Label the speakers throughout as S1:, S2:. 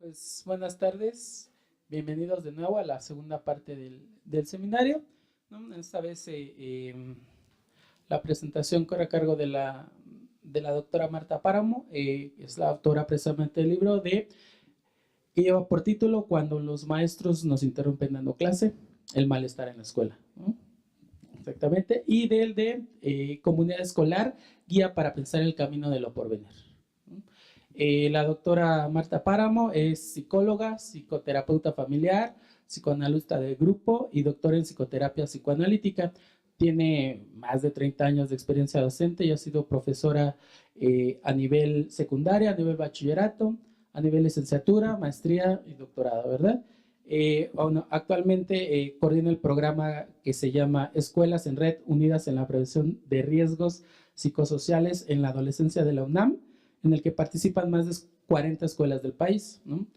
S1: Pues buenas tardes, bienvenidos de nuevo a la segunda parte del seminario, ¿no? Esta vez la presentación corre a cargo de la doctora Marta Páramo, es la autora precisamente del libro que lleva por título Cuando los maestros nos interrumpen dando clase, el malestar en la escuela, ¿no? Exactamente, y del de Comunidad Escolar, Guía para pensar el camino de lo porvenir. La doctora Marta Páramo es psicóloga, psicoterapeuta familiar, psicoanalista de grupo y doctora en psicoterapia psicoanalítica. Tiene más de 30 años de experiencia docente y ha sido profesora a nivel secundaria, a nivel bachillerato, a nivel licenciatura, maestría y doctorado, ¿verdad? Bueno, actualmente coordina el programa que se llama Escuelas en Red Unidas en la Prevención de Riesgos Psicosociales en la Adolescencia de la UNAM, en el que participan más de 40 escuelas del país, ¿no?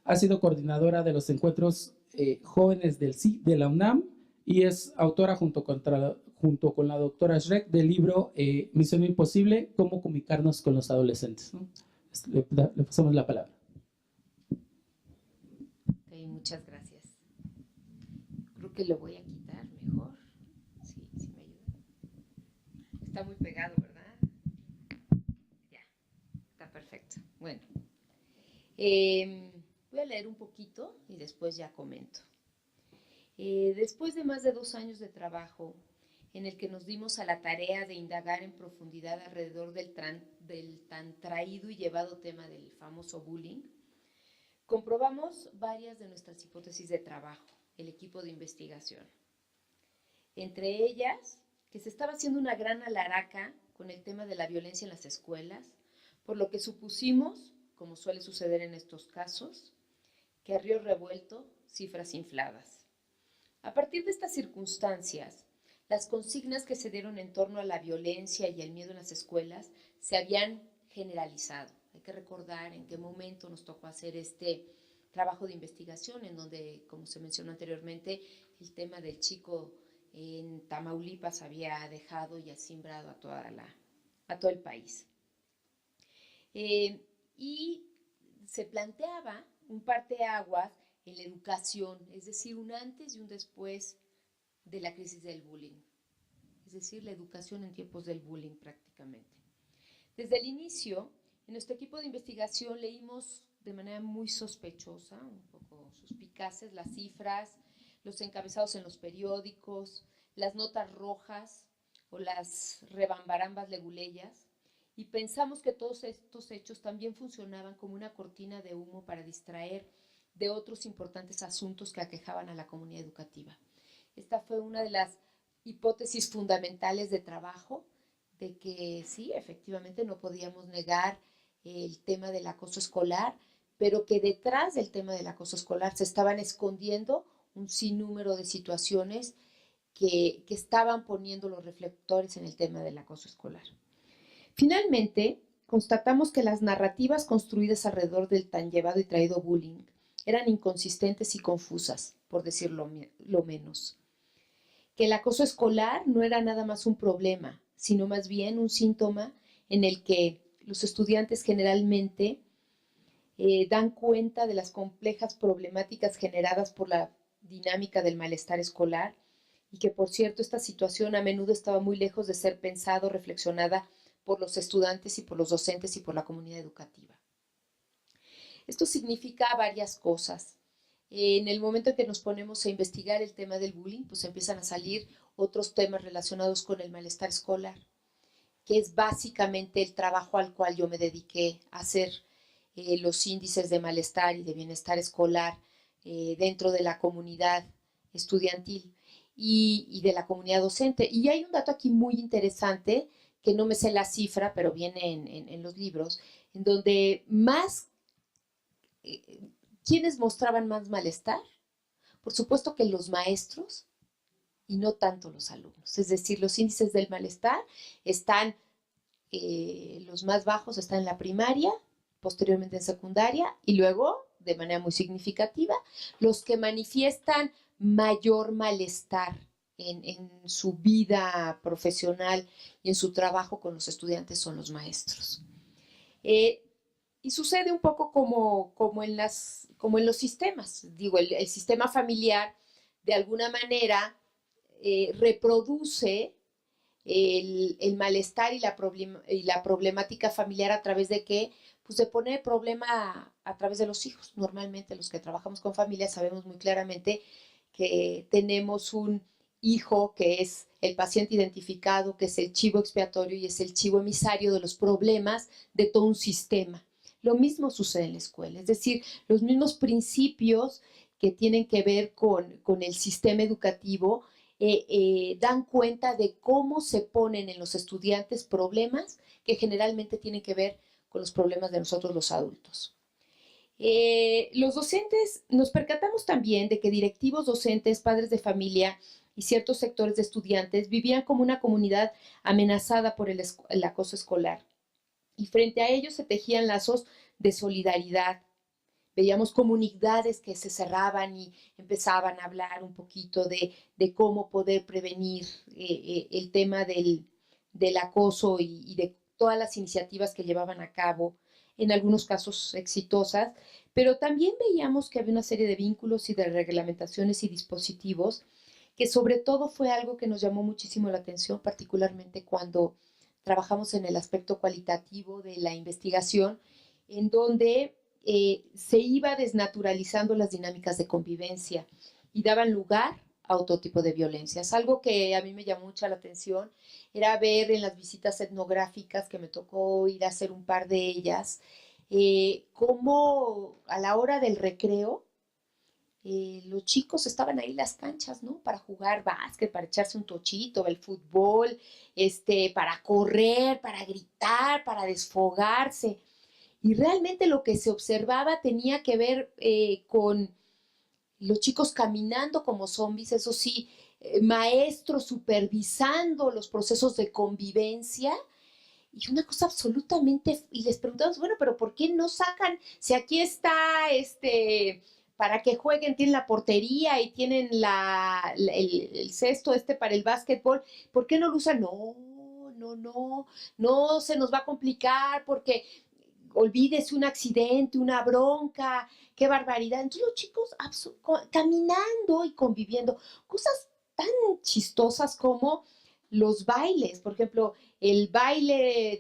S1: Ha sido coordinadora de los encuentros jóvenes del CI de la UNAM y es autora junto con la doctora Schreck del libro Misión Imposible, cómo comunicarnos con los adolescentes, ¿no? Le pasamos la palabra.
S2: Ok, muchas gracias. Creo que lo voy a quitar mejor. Sí, sí me ayuda. Está muy pegado, ¿verdad? Ya, está perfecto. Bueno, voy a leer un poquito y después ya comento. Después de más de 2 años de trabajo en el que nos dimos a la tarea de indagar en profundidad alrededor del tan traído y llevado tema del famoso bullying, comprobamos varias de nuestras hipótesis de trabajo, el equipo de investigación. Entre ellas, que se estaba haciendo una gran alaraca con el tema de la violencia en las escuelas, por lo que supusimos, como suele suceder en estos casos, que a río revuelto, cifras infladas. A partir de estas circunstancias, las consignas que se dieron en torno a la violencia y el miedo en las escuelas se habían generalizado. Hay que recordar en qué momento nos tocó hacer este trabajo de investigación, en donde, como se mencionó anteriormente, el tema del chico en Tamaulipas había dejado y asimbrado a todo el país. Y se planteaba un parteaguas en la educación, es decir, un antes y un después de la crisis del bullying, es decir, la educación en tiempos del bullying prácticamente. Desde el inicio, en nuestro equipo de investigación leímos de manera muy sospechosa, un poco suspicaces, las cifras, los encabezados en los periódicos, las notas rojas o las rebambarambas leguleyas, y pensamos que todos estos hechos también funcionaban como una cortina de humo para distraer de otros importantes asuntos que aquejaban a la comunidad educativa. Esta fue una de las hipótesis fundamentales de trabajo, de que sí, efectivamente no podíamos negar el tema del acoso escolar, pero que detrás del tema del acoso escolar se estaban escondiendo un sinnúmero de situaciones que estaban poniendo los reflectores en el tema del acoso escolar. Finalmente, constatamos que las narrativas construidas alrededor del tan llevado y traído bullying eran inconsistentes y confusas, por decirlo lo menos. Que el acoso escolar no era nada más un problema, sino más bien un síntoma en el que los estudiantes generalmente dan cuenta de las complejas problemáticas generadas por la dinámica del malestar escolar, y que, por cierto, esta situación a menudo estaba muy lejos de ser pensada o reflexionada por los estudiantes y por los docentes y por la comunidad educativa. Esto significa varias cosas. En el momento en que nos ponemos a investigar el tema del bullying, pues empiezan a salir otros temas relacionados con el malestar escolar, que es básicamente el trabajo al cual yo me dediqué a hacer los índices de malestar y de bienestar escolar dentro de la comunidad estudiantil y de la comunidad docente. Y hay un dato aquí muy interesante, que no me sé la cifra, pero viene en los libros, en donde más, ¿quiénes mostraban más malestar? Por supuesto que los maestros y no tanto los alumnos. Es decir, los índices del malestar están, los más bajos están en la primaria, posteriormente en secundaria, y luego, de manera muy significativa, los que manifiestan mayor malestar en su vida profesional y en su trabajo con los estudiantes son los maestros. Y sucede un poco como en los sistemas. Digo, el sistema familiar de alguna manera reproduce el malestar y la problemática familiar a través de qué, pues se pone el problema a través de los hijos. Normalmente los que trabajamos con familias sabemos muy claramente que tenemos un hijo que es el paciente identificado, que es el chivo expiatorio y es el chivo emisario de los problemas de todo un sistema. Lo mismo sucede en la escuela, es decir, los mismos principios que tienen que ver con el sistema educativo dan cuenta de cómo se ponen en los estudiantes problemas que generalmente tienen que ver con los problemas de nosotros los adultos. Los docentes nos percatamos también de que directivos docentes, padres de familia y ciertos sectores de estudiantes vivían como una comunidad amenazada por el acoso escolar. Y frente a ellos se tejían lazos de solidaridad. Veíamos comunidades que se cerraban y empezaban a hablar un poquito de cómo poder prevenir el tema del acoso y de todas las iniciativas que llevaban a cabo, en algunos casos exitosas, pero también veíamos que había una serie de vínculos y de reglamentaciones y dispositivos que sobre todo fue algo que nos llamó muchísimo la atención, particularmente cuando trabajamos en el aspecto cualitativo de la investigación, en donde se iba desnaturalizando las dinámicas de convivencia y daban lugar a otro tipo de violencias. Algo que a mí me llamó mucho la atención era ver en las visitas etnográficas que me tocó ir a hacer un par de ellas, cómo a la hora del recreo los chicos estaban ahí en las canchas, ¿no? Para jugar básquet, para echarse un tochito, el fútbol, para correr, para gritar, para desfogarse. Y realmente lo que se observaba tenía que ver con los chicos caminando como zombies, eso sí, maestros supervisando los procesos de convivencia. Y una cosa absolutamente, y les preguntamos, bueno, pero ¿por qué no sacan? Si aquí está para que jueguen, tienen la portería y tienen el cesto para el básquetbol, ¿por qué no lo usan? No se nos va a complicar porque olvídese un accidente, una bronca, qué barbaridad. Entonces los chicos caminando y conviviendo, cosas tan chistosas como los bailes, por ejemplo, el baile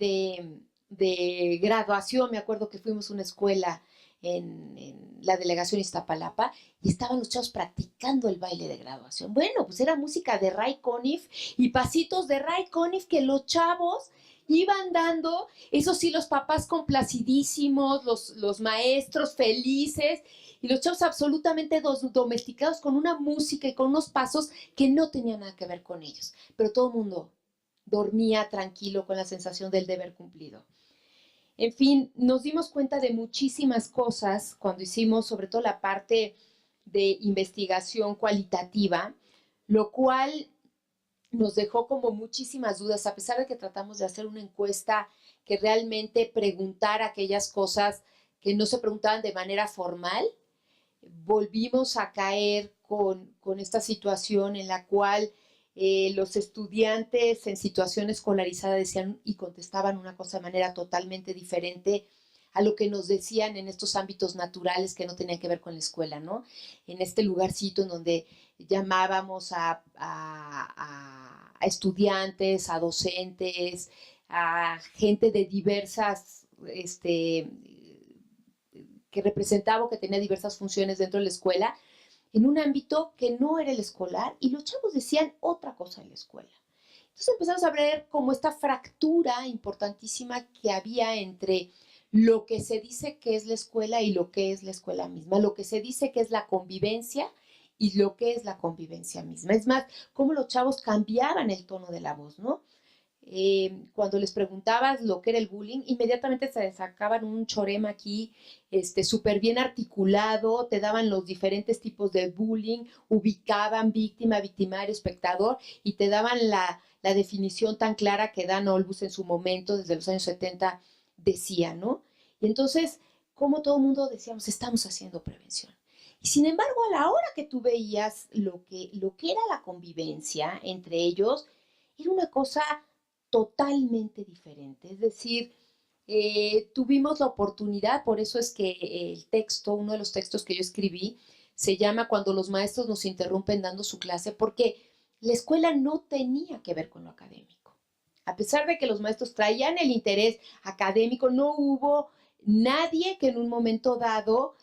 S2: de graduación, me acuerdo que fuimos a una escuela en la delegación Iztapalapa y estaban los chavos practicando el baile de graduación. Bueno, pues era música de Ray Conniff y pasitos de Ray Conniff que los chavos iban dando, eso sí, los papás complacidísimos, los maestros felices y los chavos absolutamente domesticados con una música y con unos pasos que no tenían nada que ver con ellos, pero todo el mundo dormía tranquilo con la sensación del deber cumplido. En fin, nos dimos cuenta de muchísimas cosas cuando hicimos sobre todo la parte de investigación cualitativa, lo cual nos dejó como muchísimas dudas, a pesar de que tratamos de hacer una encuesta que realmente preguntara aquellas cosas que no se preguntaban de manera formal. Volvimos a caer con esta situación en la cual los estudiantes en situación escolarizada decían y contestaban una cosa de manera totalmente diferente a lo que nos decían en estos ámbitos naturales que no tenían que ver con la escuela, ¿no? En este lugarcito en donde llamábamos a estudiantes, a docentes, a gente de diversas, que representaba o que tenía diversas funciones dentro de la escuela, en un ámbito que no era el escolar, y los chavos decían otra cosa en la escuela. Entonces empezamos a ver como esta fractura importantísima que había entre lo que se dice que es la escuela y lo que es la escuela misma, lo que se dice que es la convivencia y lo que es la convivencia misma. Es más, cómo los chavos cambiaban el tono de la voz, ¿no? Cuando les preguntabas lo que era el bullying, inmediatamente se sacaban un chorema aquí, súper bien articulado, te daban los diferentes tipos de bullying, ubicaban víctima, victimario, espectador, y te daban la definición tan clara que Dan Olbus en su momento, desde los años 70, decía, ¿no? Y entonces, como todo el mundo decíamos, estamos haciendo prevención. Y sin embargo, a la hora que tú veías lo que era la convivencia entre ellos, era una cosa totalmente diferente. Es decir, tuvimos la oportunidad, por eso es que el texto, uno de los textos que yo escribí, se llama Cuando los maestros nos interrumpen dando su clase, porque la escuela no tenía que ver con lo académico. A pesar de que los maestros traían el interés académico, no hubo nadie que en un momento dado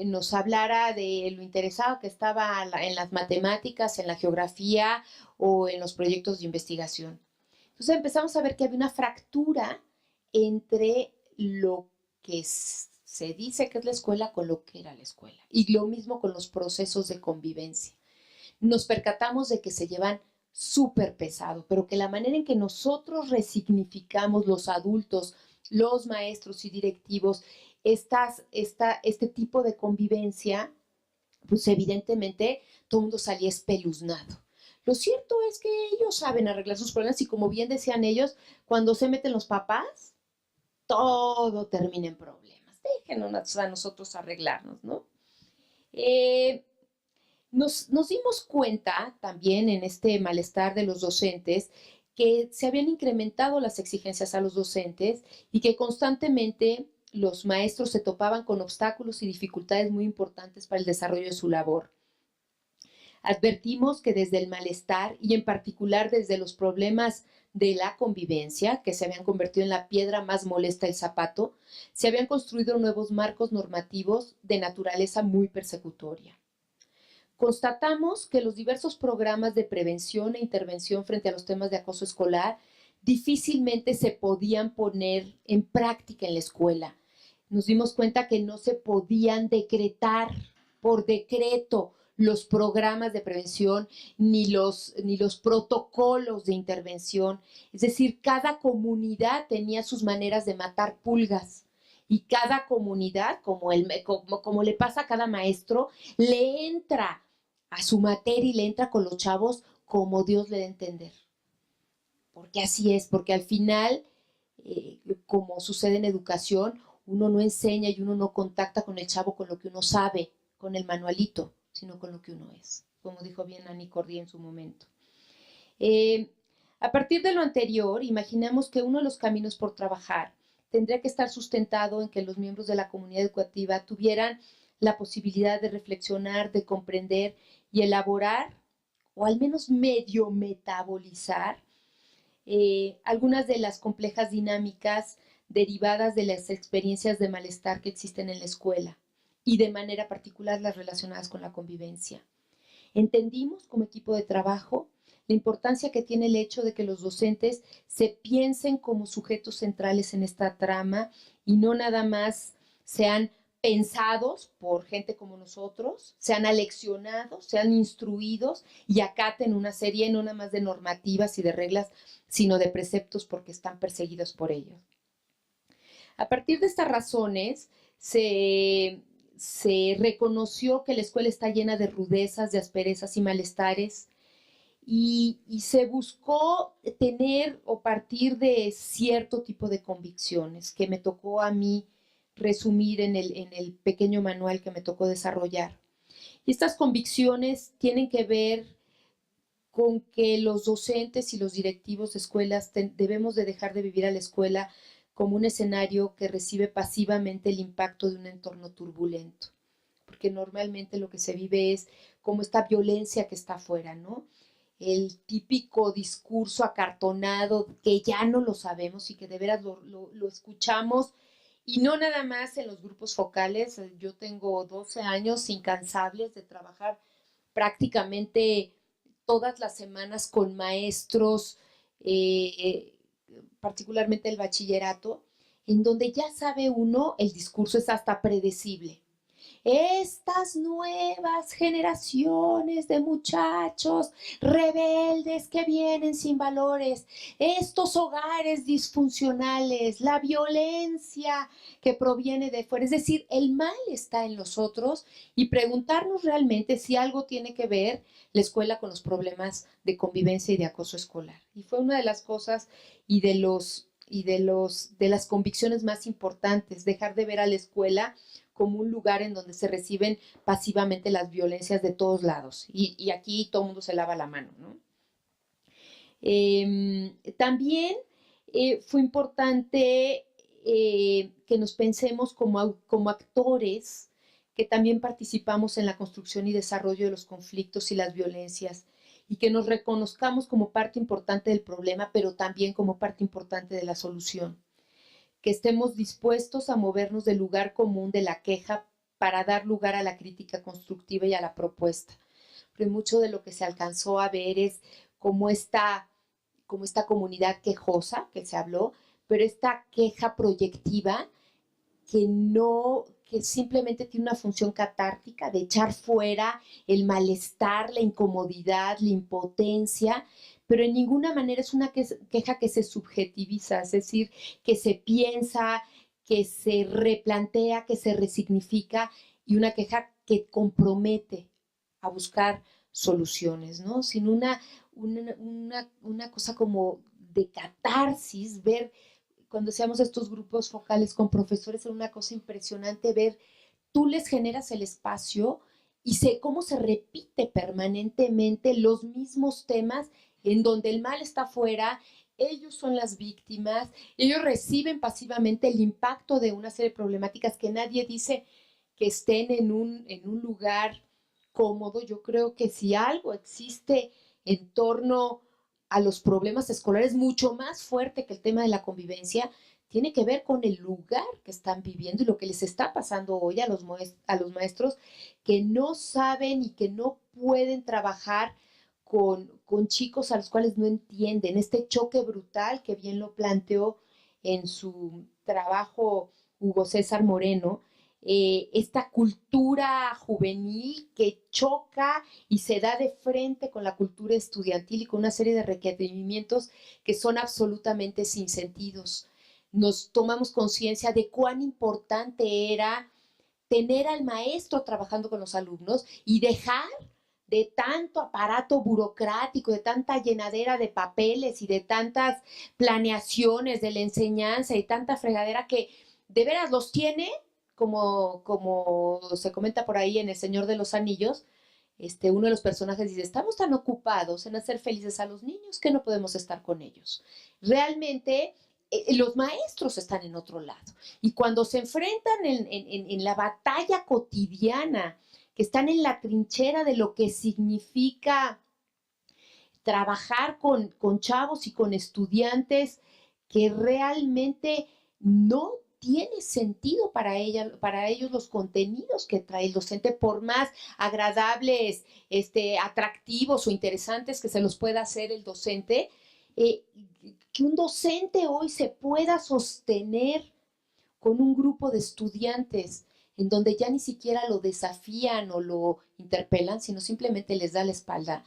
S2: nos hablara de lo interesado que estaba en las matemáticas, en la geografía o en los proyectos de investigación. Entonces empezamos a ver que había una fractura entre lo que se dice que es la escuela con lo que era la escuela. Y lo mismo con los procesos de convivencia. Nos percatamos de que se llevan súper pesado, pero que la manera en que nosotros resignificamos los adultos, los maestros y directivos, este tipo de convivencia, pues evidentemente todo el mundo salía espeluznado. Lo cierto es que ellos saben arreglar sus problemas y como bien decían ellos, cuando se meten los papás, todo termina en problemas. Déjenos a nosotros arreglarnos, ¿no? Eh, nos dimos cuenta también en este malestar de los docentes que se habían incrementado las exigencias a los docentes y que constantemente los maestros se topaban con obstáculos y dificultades muy importantes para el desarrollo de su labor. Advertimos que desde el malestar y en particular desde los problemas de la convivencia, que se habían convertido en la piedra más molesta del zapato, se habían construido nuevos marcos normativos de naturaleza muy persecutoria. Constatamos que los diversos programas de prevención e intervención frente a los temas de acoso escolar difícilmente se podían poner en práctica en la escuela. Nos dimos cuenta que no se podían decretar por decreto los programas de prevención ni los protocolos de intervención. Es decir, cada comunidad tenía sus maneras de matar pulgas y cada comunidad, como le pasa a cada maestro, le entra a su materia y le entra con los chavos como Dios le da a entender. Porque así es, porque al final, como sucede en educación, uno no enseña y uno no contacta con el chavo con lo que uno sabe, con el manualito, sino con lo que uno es, como dijo bien Annie Cordy en su momento. A partir de lo anterior, imaginamos que uno de los caminos por trabajar tendría que estar sustentado en que los miembros de la comunidad educativa tuvieran la posibilidad de reflexionar, de comprender y elaborar, o al menos medio metabolizar, algunas de las complejas dinámicas derivadas de las experiencias de malestar que existen en la escuela y de manera particular las relacionadas con la convivencia. Entendimos como equipo de trabajo la importancia que tiene el hecho de que los docentes se piensen como sujetos centrales en esta trama y no nada más sean pensados por gente como nosotros, sean aleccionados, sean instruidos y acaten una serie no nada más de normativas y de reglas, sino de preceptos porque están perseguidos por ellos. A partir de estas razones, se reconoció que la escuela está llena de rudezas, de asperezas y malestares, y se buscó tener o partir de cierto tipo de convicciones que me tocó a mí resumir en el pequeño manual que me tocó desarrollar. Y estas convicciones tienen que ver con que los docentes y los directivos de escuelas debemos de dejar de vivir a la escuela como un escenario que recibe pasivamente el impacto de un entorno turbulento, porque normalmente lo que se vive es como esta violencia que está afuera, ¿no? El típico discurso acartonado que ya no lo sabemos y que de veras lo escuchamos, y no nada más en los grupos focales. Yo tengo 12 años incansables de trabajar prácticamente todas las semanas con maestros, particularmente el bachillerato, en donde ya sabe uno, el discurso es hasta predecible. Estas nuevas generaciones de muchachos rebeldes que vienen sin valores, estos hogares disfuncionales, la violencia que proviene de fuera, es decir, el mal está en nosotros, y preguntarnos realmente si algo tiene que ver la escuela con los problemas de convivencia y de acoso escolar. Y fue una de las cosas y de las convicciones más importantes, dejar de ver a la escuela como un lugar en donde se reciben pasivamente las violencias de todos lados. Y aquí todo el mundo se lava la mano, ¿no? También fue importante que nos pensemos como actores que también participamos en la construcción y desarrollo de los conflictos y las violencias, y que nos reconozcamos como parte importante del problema, pero también como parte importante de la solución. Que estemos dispuestos a movernos del lugar común de la queja para dar lugar a la crítica constructiva y a la propuesta. Porque mucho de lo que se alcanzó a ver es como esta comunidad quejosa que se habló, pero esta queja proyectiva que simplemente tiene una función catártica de echar fuera el malestar, la incomodidad, la impotencia, pero en ninguna manera es una queja que se subjetiviza, es decir, que se piensa, que se replantea, que se resignifica, y una queja que compromete a buscar soluciones, ¿no? Sin una cosa como de catarsis, ver cuando hacíamos estos grupos focales con profesores, era una cosa impresionante ver, tú les generas el espacio y sé cómo se repite permanentemente los mismos temas en donde el mal está afuera, ellos son las víctimas, ellos reciben pasivamente el impacto de una serie de problemáticas que nadie dice que estén en un lugar cómodo. Yo creo que si algo existe en torno a los problemas escolares mucho más fuerte que el tema de la convivencia, tiene que ver con el lugar que están viviendo y lo que les está pasando hoy a los maestros que no saben y que no pueden trabajar con chicos a los cuales no entienden. Este choque brutal que bien lo planteó en su trabajo Hugo César Moreno, esta cultura juvenil que choca y se da de frente con la cultura estudiantil y con una serie de requerimientos que son absolutamente sin sentidos. Nos tomamos conciencia de cuán importante era tener al maestro trabajando con los alumnos y dejar de tanto aparato burocrático, de tanta llenadera de papeles y de tantas planeaciones de la enseñanza y tanta fregadera que de veras los tiene, como se comenta por ahí en El Señor de los Anillos. Uno de los personajes dice, estamos tan ocupados en hacer felices a los niños que no podemos estar con ellos. Realmente los maestros están en otro lado. Y cuando se enfrentan en la batalla cotidiana, que están en la trinchera de lo que significa trabajar con chavos y con estudiantes que realmente no tiene sentido para ellos los contenidos que trae el docente, por más agradables, atractivos o interesantes que se los pueda hacer el docente, que un docente hoy se pueda sostener con un grupo de estudiantes en donde ya ni siquiera lo desafían o lo interpelan, sino simplemente les da la espalda,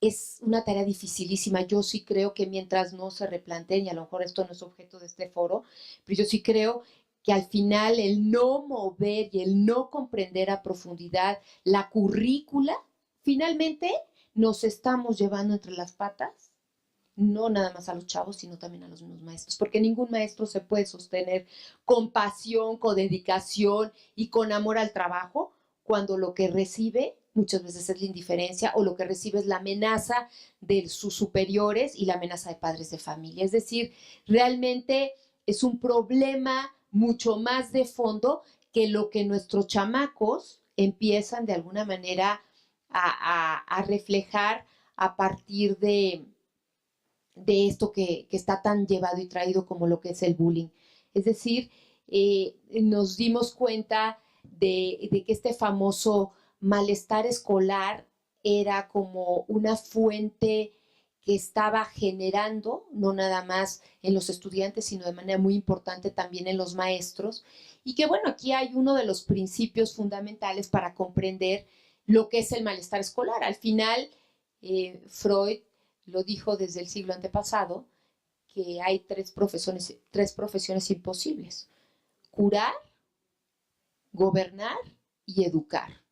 S2: es una tarea dificilísima. Yo sí creo que mientras no se replanteen, y a lo mejor esto no es objeto de este foro, pero yo sí creo que al final el no mover y el no comprender a profundidad la currícula, finalmente nos estamos llevando entre las patas, no nada más a los chavos, sino también a los mismos maestros, porque ningún maestro se puede sostener con pasión, con dedicación y con amor al trabajo cuando lo que recibe muchas veces es la indiferencia o lo que recibe es la amenaza de sus superiores y la amenaza de padres de familia. Es decir, realmente es un problema mucho más de fondo que lo que nuestros chamacos empiezan de alguna manera a reflejar a partir de esto que está tan llevado y traído como lo que es el bullying. Es decir, nos dimos cuenta de que este famoso malestar escolar era como una fuente que estaba generando, no nada más en los estudiantes, sino de manera muy importante también en los maestros. Y que bueno, aquí hay uno de los principios fundamentales para comprender lo que es el malestar escolar. Al final, Freud lo dijo desde el siglo antepasado, que hay tres profesiones imposibles: curar, gobernar y educar.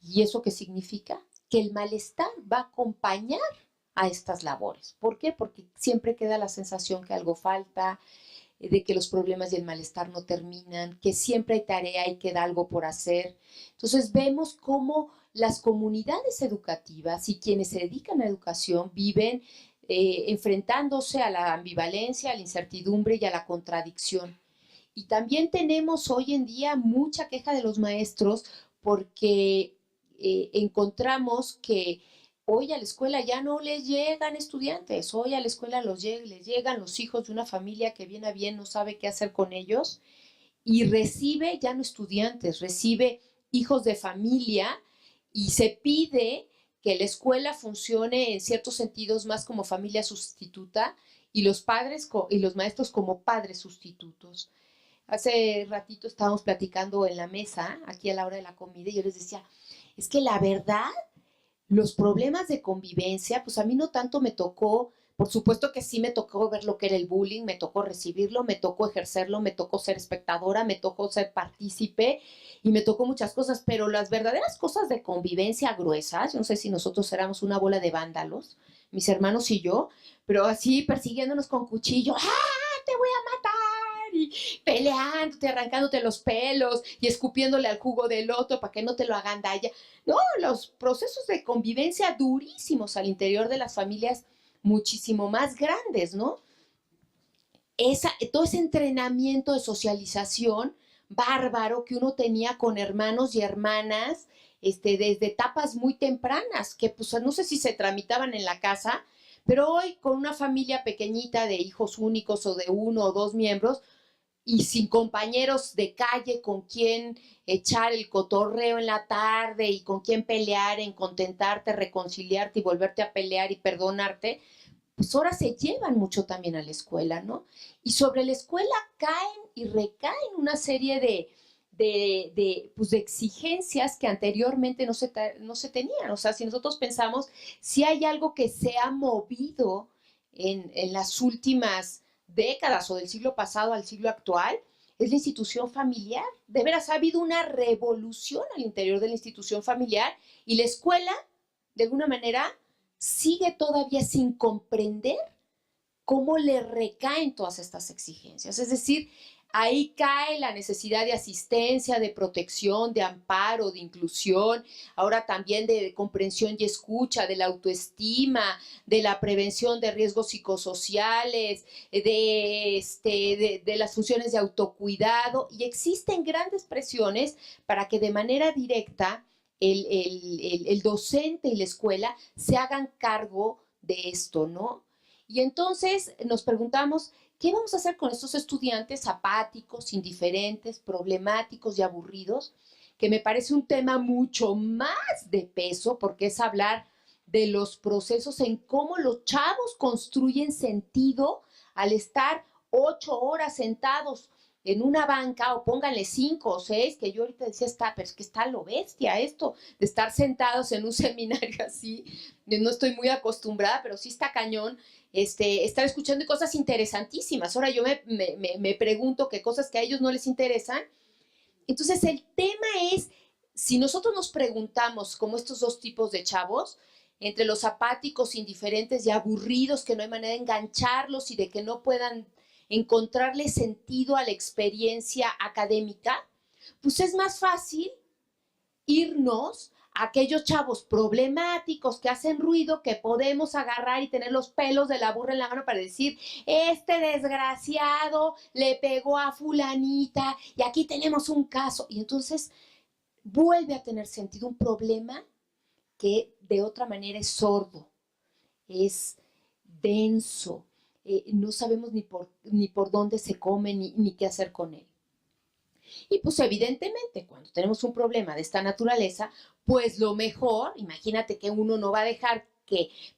S2: ¿Y eso qué significa? Que el malestar va a acompañar a estas labores. ¿Por qué? Porque siempre queda la sensación que algo falta, de que los problemas y el malestar no terminan, que siempre hay tarea y queda algo por hacer. Entonces vemos cómo las comunidades educativas y quienes se dedican a educación viven enfrentándose a la ambivalencia, a la incertidumbre y a la contradicción. Y también tenemos hoy en día mucha queja de los maestros porque encontramos que hoy a la escuela ya no les llegan estudiantes, hoy a la escuela les llegan los hijos de una familia que bien a bien no sabe qué hacer con ellos y recibe ya no estudiantes, recibe hijos de familia y se pide que la escuela funcione en ciertos sentidos más como familia sustituta y los padres y los maestros como padres sustitutos. Hace ratito estábamos platicando en la mesa, aquí a la hora de la comida, y yo les decía, es que la verdad, los problemas de convivencia, pues a mí no tanto me tocó, por supuesto que sí me tocó ver lo que era el bullying, me tocó recibirlo, me tocó ejercerlo, me tocó ser espectadora, me tocó ser partícipe y me tocó muchas cosas, pero las verdaderas cosas de convivencia gruesas, yo no sé si nosotros éramos una bola de vándalos, mis hermanos y yo, pero así persiguiéndonos con cuchillo, ¡ah, te voy a matar! Y peleándote, arrancándote los pelos y escupiéndole al jugo del otro para que no te lo hagan daño. No, los procesos de convivencia durísimos al interior de las familias muchísimo más grandes, ¿no? Todo ese entrenamiento de socialización bárbaro que uno tenía con hermanos y hermanas desde etapas muy tempranas, que pues no sé si se tramitaban en la casa, pero hoy con una familia pequeñita de hijos únicos o de uno o dos miembros, y sin compañeros de calle con quien echar el cotorreo en la tarde y con quien pelear, en contentarte, reconciliarte y volverte a pelear y perdonarte, pues ahora se llevan mucho también a la escuela, ¿no? Y sobre la escuela caen y recaen una serie pues de exigencias que anteriormente no se tenían. O sea, si nosotros pensamos, si hay algo que se ha movido en las últimas décadas o del siglo pasado al siglo actual, es la institución familiar. De veras, ha habido una revolución al interior de la institución familiar y la escuela, de alguna manera, sigue todavía sin comprender cómo le recaen todas estas exigencias. Es decir, ahí cae la necesidad de asistencia, de protección, de amparo, de inclusión, ahora también de comprensión y escucha, de la autoestima, de la prevención de riesgos psicosociales, de las funciones de autocuidado, y existen grandes presiones para que de manera directa el docente y la escuela se hagan cargo de esto, ¿no? Y entonces nos preguntamos, ¿qué vamos a hacer con estos estudiantes apáticos, indiferentes, problemáticos y aburridos? Que me parece un tema mucho más de peso, porque es hablar de los procesos en cómo los chavos construyen sentido al estar 8 horas sentados en una banca, o pónganle 5 o 6, que yo ahorita decía, pero es que está lo bestia esto, de estar sentados en un seminario así, no estoy muy acostumbrada, pero sí está cañón, estar escuchando cosas interesantísimas. Ahora yo me pregunto qué cosas que a ellos no les interesan. Entonces el tema es, si nosotros nos preguntamos como estos dos tipos de chavos, entre los apáticos, indiferentes y aburridos, que no hay manera de engancharlos y de que no puedan encontrarle sentido a la experiencia académica, pues es más fácil irnos a aquellos chavos problemáticos que hacen ruido, que podemos agarrar y tener los pelos de la burra en la mano para decir, este desgraciado le pegó a fulanita y aquí tenemos un caso. Y entonces vuelve a tener sentido un problema que de otra manera es sordo, es denso, no sabemos ni por dónde se come ni qué hacer con él. Y pues evidentemente cuando tenemos un problema de esta naturaleza, pues lo mejor, imagínate que uno no va a dejar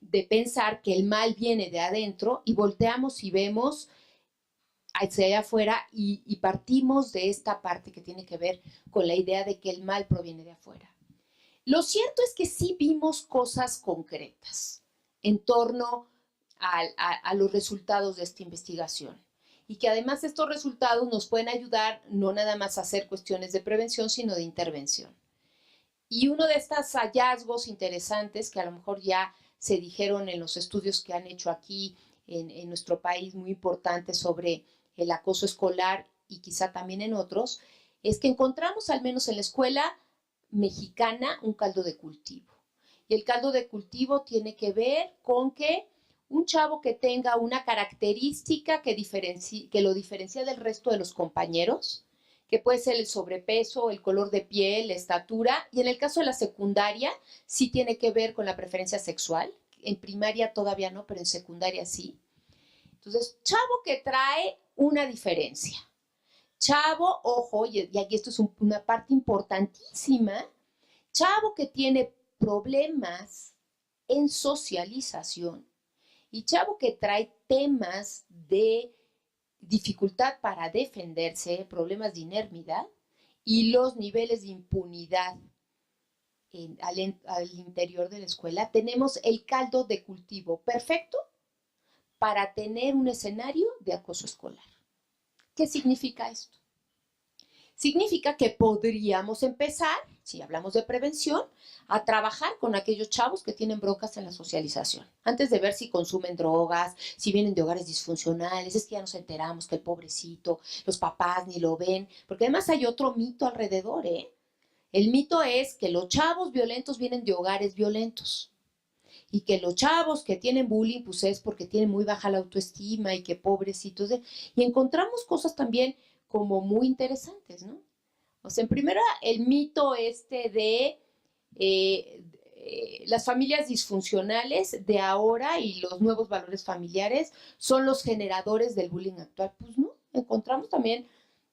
S2: de pensar que el mal viene de adentro, y volteamos y vemos hacia allá afuera y partimos de esta parte que tiene que ver con la idea de que el mal proviene de afuera. Lo cierto es que sí vimos cosas concretas en torno a los resultados de esta investigación, y que además estos resultados nos pueden ayudar no nada más a hacer cuestiones de prevención, sino de intervención. Y uno de estos hallazgos interesantes que a lo mejor ya se dijeron en los estudios que han hecho aquí en nuestro país, muy importantes sobre el acoso escolar y quizá también en otros, es que encontramos, al menos en la escuela mexicana, un caldo de cultivo. Y el caldo de cultivo tiene que ver con que un chavo que tenga una característica que lo diferencia del resto de los compañeros, que puede ser el sobrepeso, el color de piel, la estatura, y en el caso de la secundaria sí tiene que ver con la preferencia sexual. En primaria todavía no, pero en secundaria sí. Entonces, chavo que trae una diferencia. Chavo, ojo, y aquí esto es una parte importantísima, chavo que tiene problemas en socialización y chavo que trae temas de dificultad para defenderse, problemas de inermidad y los niveles de impunidad al interior de la escuela, tenemos el caldo de cultivo perfecto para tener un escenario de acoso escolar. ¿Qué significa esto? Significa que podríamos empezar, si hablamos de prevención, a trabajar con aquellos chavos que tienen broncas en la socialización. Antes de ver si consumen drogas, si vienen de hogares disfuncionales, es que ya nos enteramos que el pobrecito, los papás ni lo ven, porque además hay otro mito alrededor, ¿eh? El mito es que los chavos violentos vienen de hogares violentos y que los chavos que tienen bullying pues es porque tienen muy baja la autoestima y que pobrecitos. Y encontramos cosas también como muy interesantes, ¿no? O sea, en primera, el mito de las familias disfuncionales de ahora y los nuevos valores familiares son los generadores del bullying actual. Pues no, encontramos también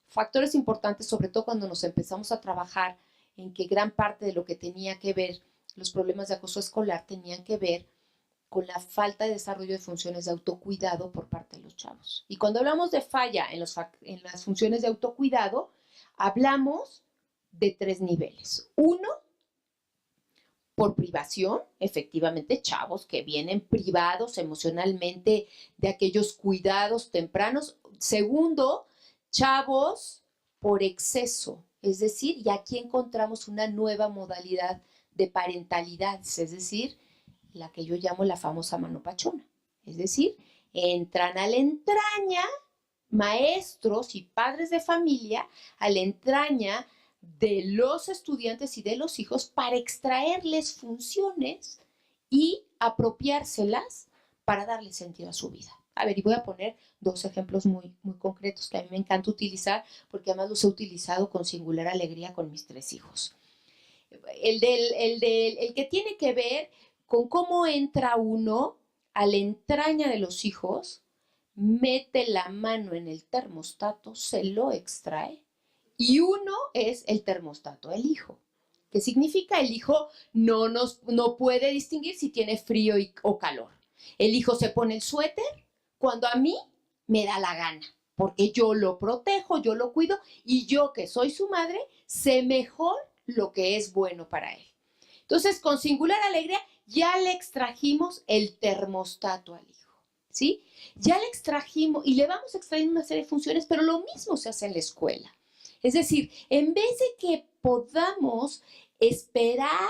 S2: factores importantes, sobre todo cuando nos empezamos a trabajar en que gran parte de lo que tenía que ver los problemas de acoso escolar tenían que ver con la falta de desarrollo de funciones de autocuidado por parte de los chavos. Y cuando hablamos de falla en las funciones de autocuidado, hablamos de 3 niveles. Uno, por privación, efectivamente, chavos que vienen privados emocionalmente de aquellos cuidados tempranos. Segundo, chavos por exceso, es decir, y aquí encontramos una nueva modalidad de parentalidad, es decir, la que yo llamo la famosa mano pachona. Es decir, entran a la entraña maestros y padres de familia, a la entraña de los estudiantes y de los hijos para extraerles funciones y apropiárselas para darle sentido a su vida. A ver, y voy a poner 2 ejemplos muy concretos que a mí me encanta utilizar porque además los he utilizado con singular alegría con mis 3 hijos. El que tiene que ver con cómo entra uno a la entraña de los hijos, mete la mano en el termostato, se lo extrae y uno es el termostato, el hijo. ¿Qué significa? El hijo no puede distinguir si tiene frío o calor. El hijo se pone el suéter cuando a mí me da la gana, porque yo lo protejo, yo lo cuido y yo que soy su madre sé mejor lo que es bueno para él. Entonces, con singular alegría, ya le extrajimos el termostato al hijo, ¿sí? Ya le extrajimos y le vamos a extraer una serie de funciones, pero lo mismo se hace en la escuela. Es decir, en vez de que podamos esperar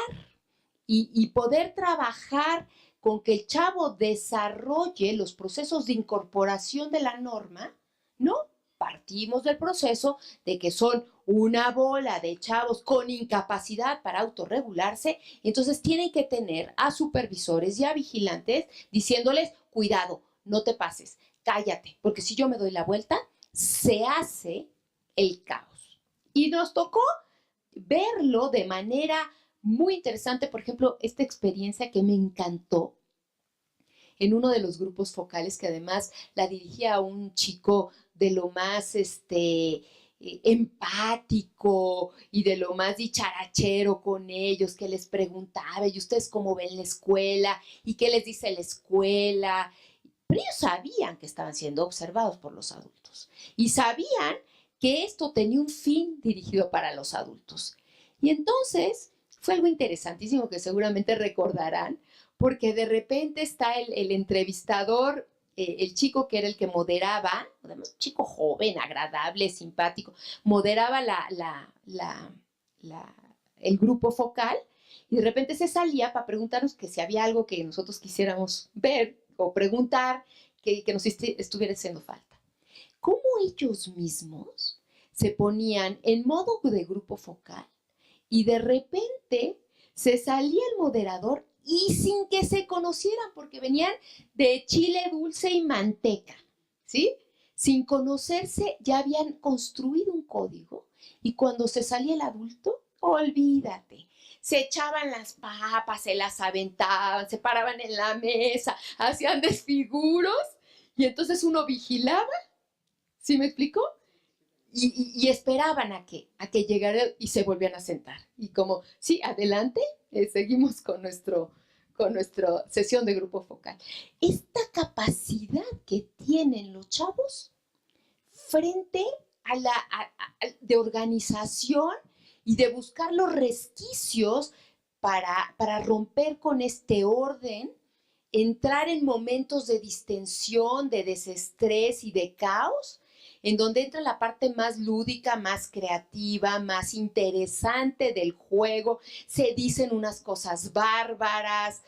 S2: y poder trabajar con que el chavo desarrolle los procesos de incorporación de la norma, ¿no? Partimos del proceso de que son una bola de chavos con incapacidad para autorregularse, y entonces tienen que tener a supervisores y a vigilantes diciéndoles, cuidado, no te pases, cállate, porque si yo me doy la vuelta, se hace el caos. Y nos tocó verlo de manera muy interesante, por ejemplo, esta experiencia que me encantó en uno de los grupos focales, que además la dirigía un chico de lo más empático y de lo más dicharachero con ellos, que les preguntaba, ¿y ustedes cómo ven la escuela? ¿Y qué les dice la escuela? Pero ellos sabían que estaban siendo observados por los adultos y sabían que esto tenía un fin dirigido para los adultos. Y entonces fue algo interesantísimo que seguramente recordarán, porque de repente está el entrevistador, el chico que era el que moderaba, además un chico joven, agradable, simpático, moderaba el grupo focal y de repente se salía para preguntarnos que si había algo que nosotros quisiéramos ver o preguntar que nos estuviera haciendo falta. ¿Cómo ellos mismos se ponían en modo de grupo focal y de repente se salía el moderador y sin que se conocieran, porque venían de chile dulce y manteca, ¿sí? Sin conocerse ya habían construido un código y cuando se salía el adulto, olvídate. Se echaban las papas, se las aventaban, se paraban en la mesa, hacían desfiguros y entonces uno vigilaba, ¿sí me explico? Y esperaban a que llegara y se volvían a sentar. Y como, sí, adelante, seguimos con nuestra sesión de grupo focal. Esta capacidad que tienen los chavos frente de organización y de buscar los resquicios para romper con este orden, entrar en momentos de distensión, de desestrés y de caos, en donde entra la parte más lúdica, más creativa, más interesante del juego, se dicen unas cosas bárbaras,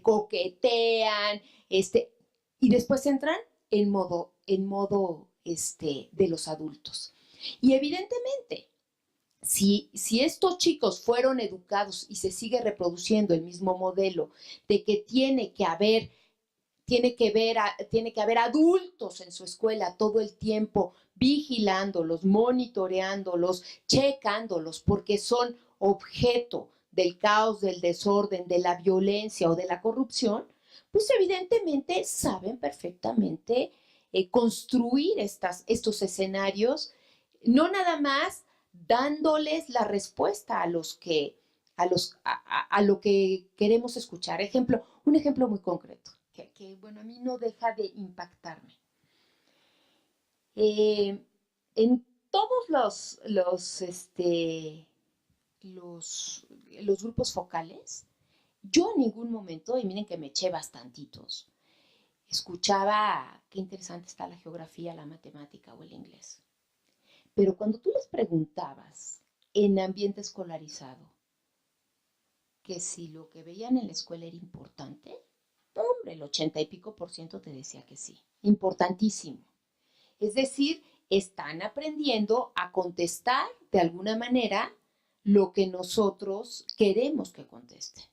S2: coquetean, y después entran en modo de los adultos. Y evidentemente, si estos chicos fueron educados y se sigue reproduciendo el mismo modelo de que tiene que haber adultos en su escuela todo el tiempo vigilándolos, monitoreándolos, checándolos, porque son objeto del caos, del desorden, de la violencia o de la corrupción, pues evidentemente saben perfectamente construir estos escenarios, no nada más dándoles la respuesta a lo que queremos escuchar. Un ejemplo muy concreto, que bueno, a mí no deja de impactarme. En todos los grupos focales, yo en ningún momento, y miren que me eché bastantitos, escuchaba qué interesante está la geografía, la matemática o el inglés. Pero cuando tú les preguntabas en ambiente escolarizado que si lo que veían en la escuela era importante, hombre, el 80 y pico % te decía que sí, importantísimo. Es decir, están aprendiendo a contestar de alguna manera lo que nosotros queremos que contesten.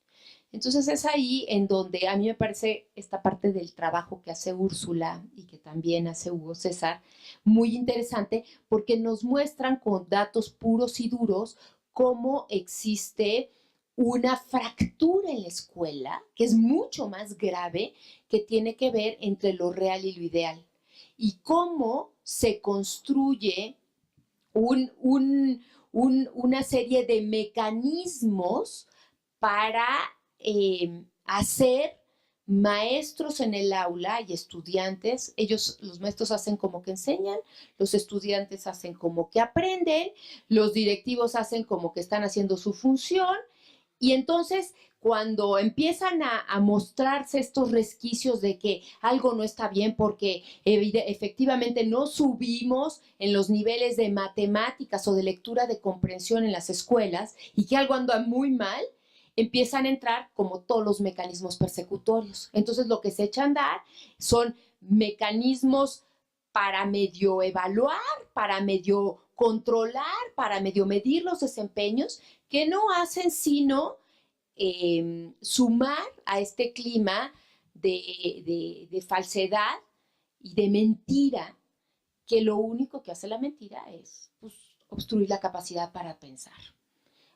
S2: Entonces es ahí en donde a mí me parece esta parte del trabajo que hace Úrsula y que también hace Hugo César muy interesante, porque nos muestran con datos puros y duros cómo existe una fractura en la escuela que es mucho más grave, que tiene que ver entre lo real y lo ideal, y cómo se construye una serie de mecanismos para hacer maestros en el aula y estudiantes. Los maestros hacen como que enseñan, los estudiantes hacen como que aprenden, los directivos hacen como que están haciendo su función, y entonces cuando empiezan a mostrarse estos resquicios de que algo no está bien porque efectivamente no subimos en los niveles de matemáticas o de lectura de comprensión en las escuelas y que algo anda muy mal, empiezan a entrar como todos los mecanismos persecutorios. Entonces lo que se echa a andar son mecanismos para medio evaluar, para medio controlar, para medio medir los desempeños, que no hacen sino sumar a este clima de falsedad y de mentira, que lo único que hace la mentira es pues, obstruir la capacidad para pensar.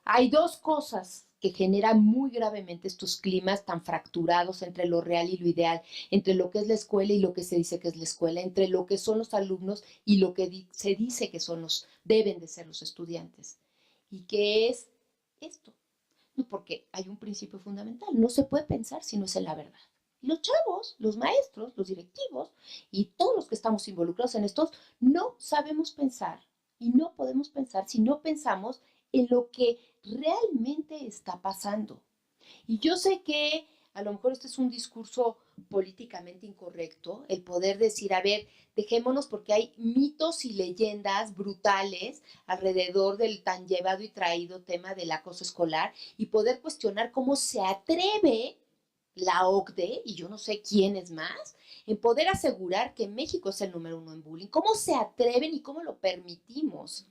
S2: Hay dos cosas que generan muy gravemente estos climas tan fracturados entre lo real y lo ideal, entre lo que es la escuela y lo que se dice que es la escuela, entre lo que son los alumnos y lo que se dice que deben de ser los estudiantes. ¿Y qué es esto? Porque hay un principio fundamental, no se puede pensar si no es en la verdad. Los chavos, los maestros, los directivos y todos los que estamos involucrados en estos, no sabemos pensar y no podemos pensar si no pensamos en lo que realmente está pasando. Y yo sé que a lo mejor este es un discurso políticamente incorrecto, el poder decir, a ver, dejémonos, porque hay mitos y leyendas brutales alrededor del tan llevado y traído tema del acoso escolar, y poder cuestionar cómo se atreve la OCDE, y yo no sé quién es más, en poder asegurar que México es el número 1 en bullying. ¿Cómo se atreven y cómo lo permitimos?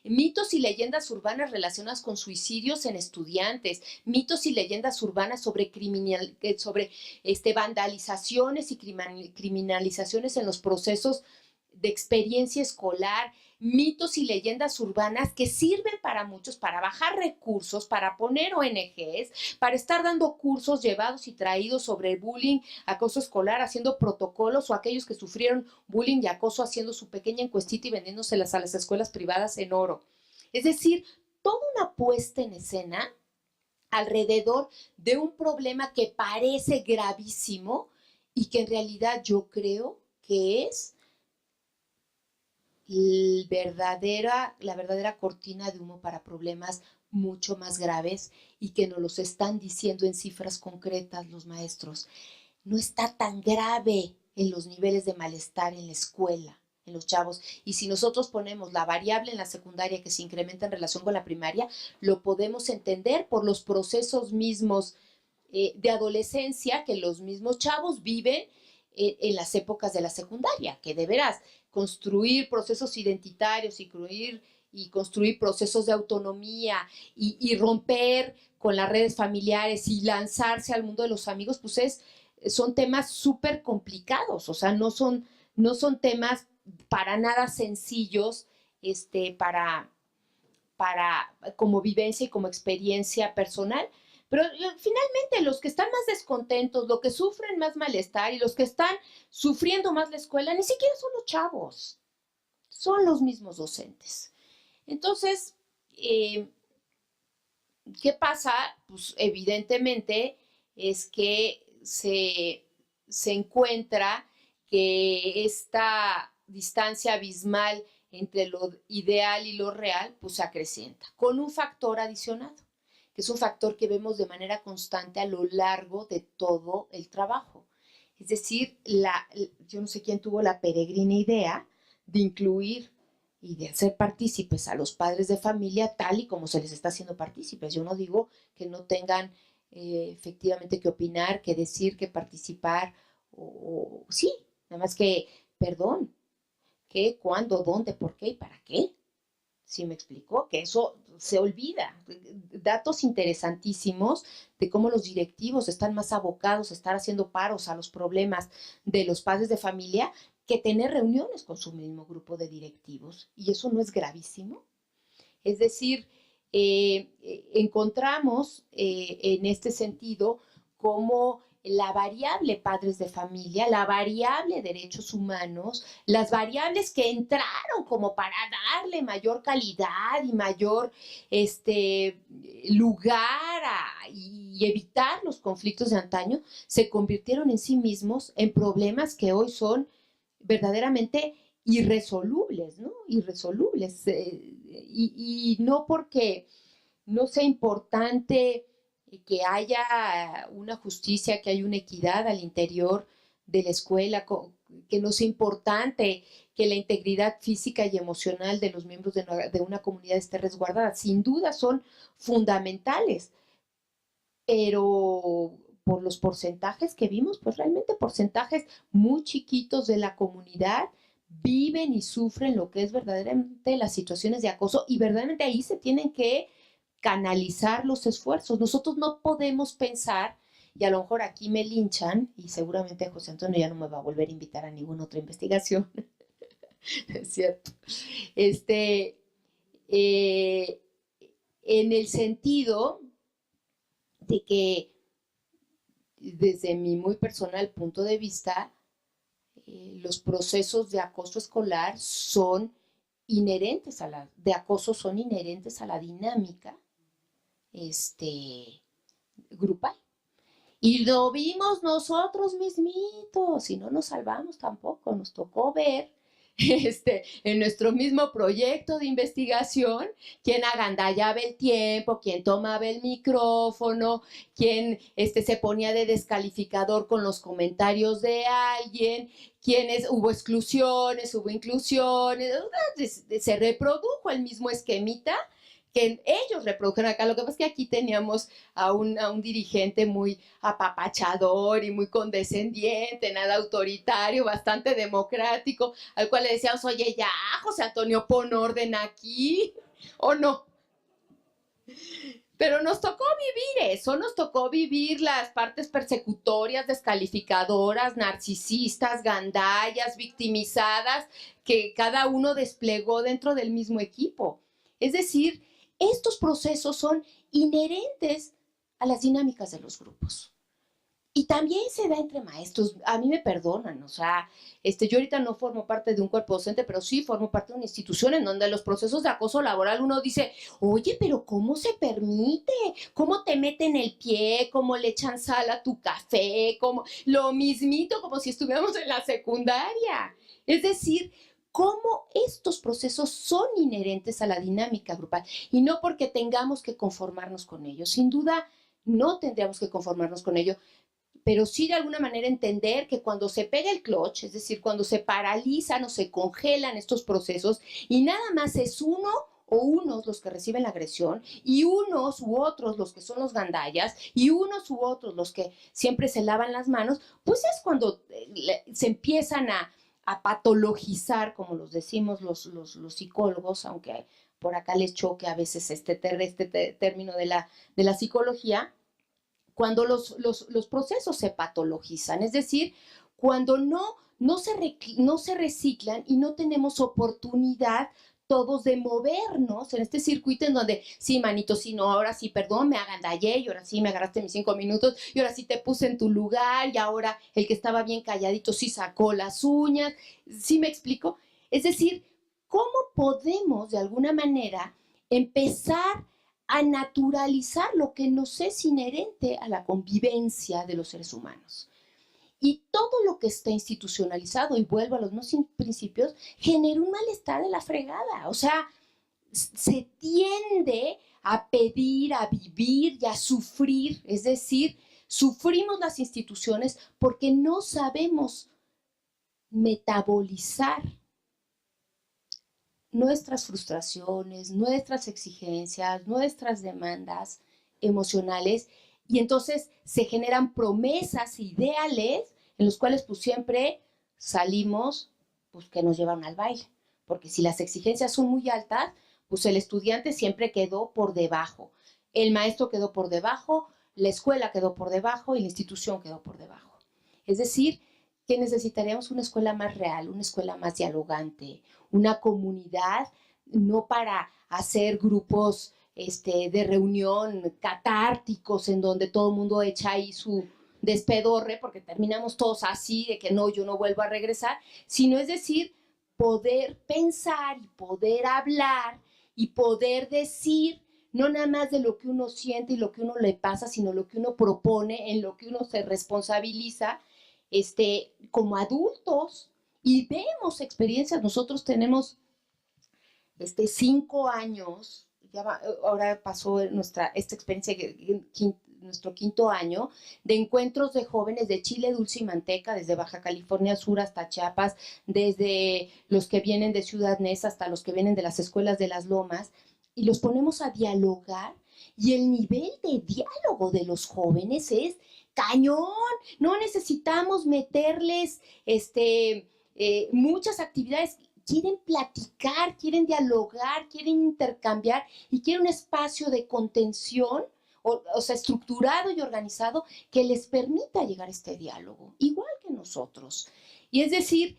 S2: mitos y leyendas urbanas relacionadas con suicidios en estudiantes, mitos y leyendas urbanas sobre, vandalizaciones y criminalizaciones en los procesos de experiencia escolar, mitos y leyendas urbanas que sirven para muchos, para bajar recursos, para poner ONGs, para estar dando cursos llevados y traídos sobre el bullying, acoso escolar, haciendo protocolos, o aquellos que sufrieron bullying y acoso haciendo su pequeña encuestita y vendiéndoselas a las escuelas privadas en oro. Es decir, toda una puesta en escena alrededor de un problema que parece gravísimo y que en realidad yo creo que es la verdadera cortina de humo para problemas mucho más graves y que nos los están diciendo en cifras concretas los maestros. No está tan grave en los niveles de malestar en la escuela, en los chavos. Y si nosotros ponemos la variable en la secundaria que se incrementa en relación con la primaria, lo podemos entender por los procesos mismos de adolescencia que los mismos chavos viven en las épocas de la secundaria, que de veras construir procesos identitarios y construir procesos de autonomía y romper con las redes familiares y lanzarse al mundo de los amigos, pues son temas súper complicados, o sea, no son temas para nada sencillos como vivencia y como experiencia personal. Pero finalmente los que están más descontentos, los que sufren más malestar y los que están sufriendo más la escuela, ni siquiera son los chavos, son los mismos docentes. Entonces, ¿qué pasa? Pues evidentemente es que se encuentra que esta distancia abismal entre lo ideal y lo real, pues se acrecienta, con un factor adicionado, que es un factor que vemos de manera constante a lo largo de todo el trabajo. Es decir, yo no sé quién tuvo la peregrina idea de incluir y de hacer partícipes a los padres de familia tal y como se les está haciendo partícipes. Yo no digo que no tengan efectivamente que opinar, que decir, que participar, sí, nada más que, perdón, ¿qué, cuándo, dónde, por qué y para qué? ¿Sí me explicó? Que eso se olvida. Datos interesantísimos de cómo los directivos están más abocados a estar haciendo paros a los problemas de los padres de familia que tener reuniones con su mismo grupo de directivos. ¿Y eso no es gravísimo? Es decir, encontramos en este sentido cómo la variable padres de familia, la variable derechos humanos, las variables que entraron como para darle mayor calidad y mayor lugar y evitar los conflictos de antaño, se convirtieron en sí mismos en problemas que hoy son verdaderamente irresolubles, ¿no? Irresolubles. Y no porque no sea importante que haya una justicia, que haya una equidad al interior de la escuela, que no sea importante que la integridad física y emocional de los miembros de una comunidad esté resguardada. Sin duda son fundamentales, pero por los porcentajes que vimos, pues realmente porcentajes muy chiquitos de la comunidad viven y sufren lo que es verdaderamente las situaciones de acoso, y verdaderamente ahí se tienen que canalizar los esfuerzos. Nosotros no podemos pensar, y a lo mejor aquí me linchan, y seguramente José Antonio ya no me va a volver a invitar a ninguna otra investigación, es cierto, en el sentido de que desde mi muy personal punto de vista, los procesos de acoso escolar son inherentes a la dinámica grupal. Y lo vimos nosotros mismitos, y no nos salvamos tampoco, nos tocó ver en nuestro mismo proyecto de investigación, quién agandallaba el tiempo, quién tomaba el micrófono, quién se ponía de descalificador con los comentarios de alguien, hubo exclusiones, hubo inclusiones, se reprodujo el mismo esquemita que ellos reprodujeron acá. Lo que pasa es que aquí teníamos a un dirigente muy apapachador y muy condescendiente, nada autoritario, bastante democrático, al cual le decíamos, oye, ya, José Antonio, pon orden aquí. ¿O no? Pero nos tocó vivir eso, nos tocó vivir las partes persecutorias, descalificadoras, narcisistas, gandallas, victimizadas, que cada uno desplegó dentro del mismo equipo. Es decir, estos procesos son inherentes a las dinámicas de los grupos. Y también se da entre maestros, a mí me perdonan, o sea, yo ahorita no formo parte de un cuerpo docente, pero sí formo parte de una institución en donde los procesos de acoso laboral uno dice, oye, pero ¿cómo se permite? ¿Cómo te meten el pie? ¿Cómo le echan sal a tu café? ¿Cómo? Lo mismito como si estuviéramos en la secundaria. Es decir, cómo estos procesos son inherentes a la dinámica grupal y no porque tengamos que conformarnos con ellos. Sin duda, no tendríamos que conformarnos con ello, pero sí de alguna manera entender que cuando se pega el clutch, es decir, cuando se paralizan o se congelan estos procesos y nada más es uno o unos los que reciben la agresión y unos u otros los que son los gandallas y unos u otros los que siempre se lavan las manos, pues es cuando se empiezan a patologizar, como los decimos los psicólogos, aunque por acá les choque a veces este término de la psicología, cuando los procesos se patologizan, es decir, cuando no se reciclan y no tenemos oportunidad todos de movernos en este circuito en donde, sí, manito, sí, no, ahora sí, perdón, me agandallé y ahora sí me agarraste mis 5 minutos y ahora sí te puse en tu lugar y ahora el que estaba bien calladito sí sacó las uñas, ¿sí me explico? Es decir, ¿cómo podemos de alguna manera empezar a naturalizar lo que nos es inherente a la convivencia de los seres humanos? Y todo lo que está institucionalizado, y vuelvo a los mismos principios, genera un malestar de la fregada. O sea, se tiende a pedir, a vivir y a sufrir. Es decir, sufrimos las instituciones porque no sabemos metabolizar nuestras frustraciones, nuestras exigencias, nuestras demandas emocionales, y entonces se generan promesas, ideales, en los cuales pues siempre salimos, pues que nos llevan al baile, porque si las exigencias son muy altas, pues el estudiante siempre quedó por debajo, el maestro quedó por debajo, la escuela quedó por debajo y la institución quedó por debajo. Es decir, que necesitaríamos una escuela más real, una escuela más dialogante, una comunidad, no para hacer grupos de reunión catárticos en donde todo el mundo echa ahí su despedorre, porque terminamos todos así, de que no, yo no vuelvo a regresar, sino es decir, poder pensar y poder hablar y poder decir no nada más de lo que uno siente y lo que uno le pasa, sino lo que uno propone, en lo que uno se responsabiliza, como adultos, y vemos experiencias. Nosotros tenemos 5 años, ahora pasó esta experiencia, nuestro 5.º año, de encuentros de jóvenes de Chile, Dulce y Manteca, desde Baja California Sur hasta Chiapas, desde los que vienen de Ciudad Neza hasta los que vienen de las escuelas de las Lomas, y los ponemos a dialogar, y el nivel de diálogo de los jóvenes es cañón. No necesitamos meterles muchas actividades. Quieren platicar, quieren dialogar, quieren intercambiar y quieren un espacio de contención, o sea, estructurado y organizado, que les permita llegar a este diálogo, igual que nosotros. Y es decir,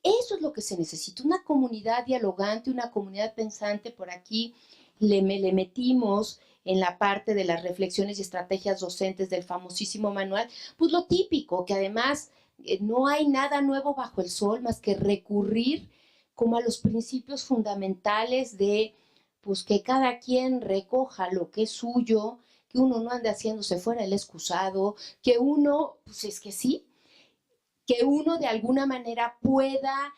S2: eso es lo que se necesita, una comunidad dialogante, una comunidad pensante. Por aquí le metimos en la parte de las reflexiones y estrategias docentes del famosísimo manual, pues lo típico, que además no hay nada nuevo bajo el sol más que recurrir como a los principios fundamentales de pues que cada quien recoja lo que es suyo, que uno no ande haciéndose fuera el excusado, que uno, pues es que sí, que uno de alguna manera pueda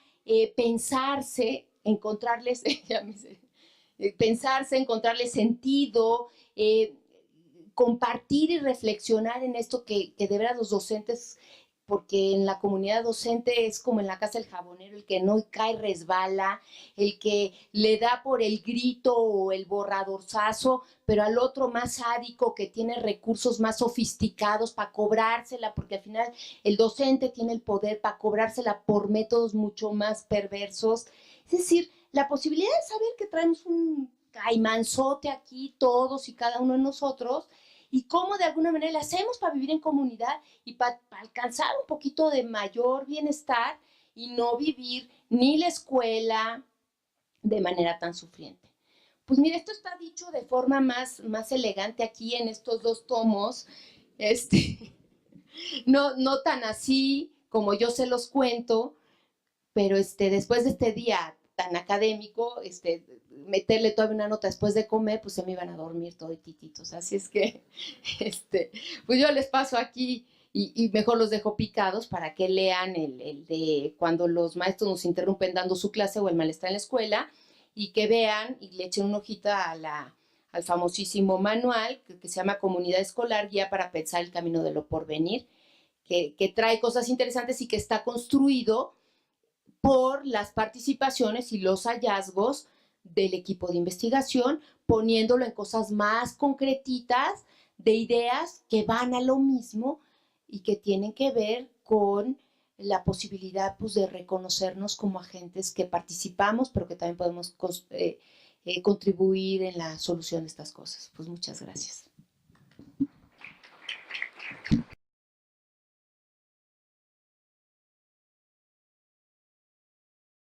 S2: pensarse, encontrarles, pensarse, encontrarle sentido, compartir y reflexionar en esto que de verdad los docentes, porque en la comunidad docente es como en la casa del jabonero, el que no cae resbala, el que le da por el grito o el borradorzazo, pero al otro más sádico que tiene recursos más sofisticados para cobrársela, porque al final el docente tiene el poder para cobrársela por métodos mucho más perversos. Es decir, la posibilidad de saber que traemos un caimanzote aquí, todos y cada uno de nosotros, y cómo de alguna manera le hacemos para vivir en comunidad y para alcanzar un poquito de mayor bienestar y no vivir ni la escuela de manera tan sufriente. Pues mira, esto está dicho de forma más elegante aquí en estos 2 tomos, no tan así como yo se los cuento, pero después de este día tan académico, meterle todavía una nota después de comer, pues se me iban a dormir todititos. Así es que, pues yo les paso aquí y mejor los dejo picados para que lean el de cuando los maestros nos interrumpen dando su clase o el malestar en la escuela, y que vean y le echen una hojita al famosísimo manual que se llama Comunidad Escolar, Guía para Pensar el Camino de lo Porvenir, que trae cosas interesantes y que está construido por las participaciones y los hallazgos del equipo de investigación, poniéndolo en cosas más concretitas, de ideas que van a lo mismo y que tienen que ver con la posibilidad, pues, de reconocernos como agentes que participamos, pero que también podemos contribuir en la solución de estas cosas. Pues muchas gracias.